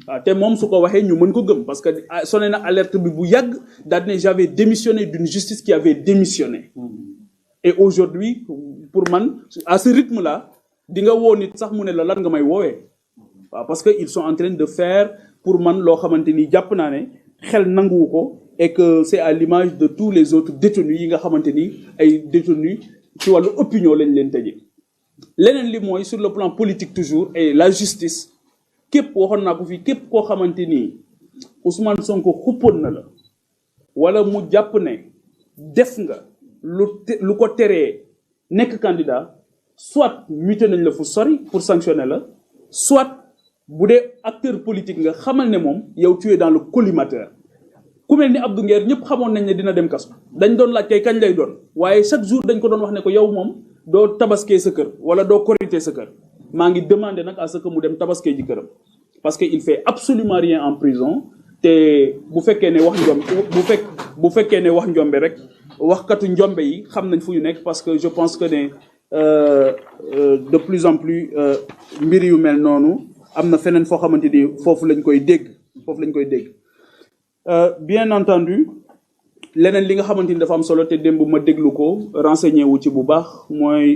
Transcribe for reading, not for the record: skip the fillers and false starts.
waaw te moom su ko waxee ñu mën ko gëm parce que sonné na alerte bi bu yàgg daal ne j'avais démissionné d'une justice qui avait démissionné. Et aujourd'hui pour man à ce rythme là di nga woo nit sax mu ne la lan nga may woowee waaw parce que ils sont en train de faire pour man loo xamante ni jàpp naa ne xel nanguwu ko et que c'est à l'image de tous les autres détenus yi nga xamante ni ay détenus ci wàllu opinion lañ leen tëjee. leneen li mooy sur le plan politique toujours et la justice képp waxoon naa ko fii képp koo xamante ni Ousmane Sonko xuppoon na la wala mu jàpp ne def nga lu ko teree nekk candidat soit muté nañ la fu sori pour sanctionner la soit bu dee acteur politique nga xamal ne moom yow tu es dans le collimateur. ku mel ni Abdou Nguer ñëpp xamoon nañ ne dina dem kaso dañ doon laaj kay kañ lay doon waaye chaque jour dañ ko doon wax ne ko yow moom doo tabaskee sa kër wala doo korité sa kër maa ngi demander nag à ce que mu dem tabaskee ji këram parce que il fait absolument rien en prison te bu fekkee ne wax njombe bu fekkee ne wax njombe rek waxkatu njombe yi xam nañ fu ñu nekk parce que je pense que ne de plus en plus mbir yu mel noonu am na feneen foo xamante ni foofu lañ koy dégg bien entendu leneen li nga xamante ni dafa am solo te démb ma déglu ko renseigné wu ci bu baax mooy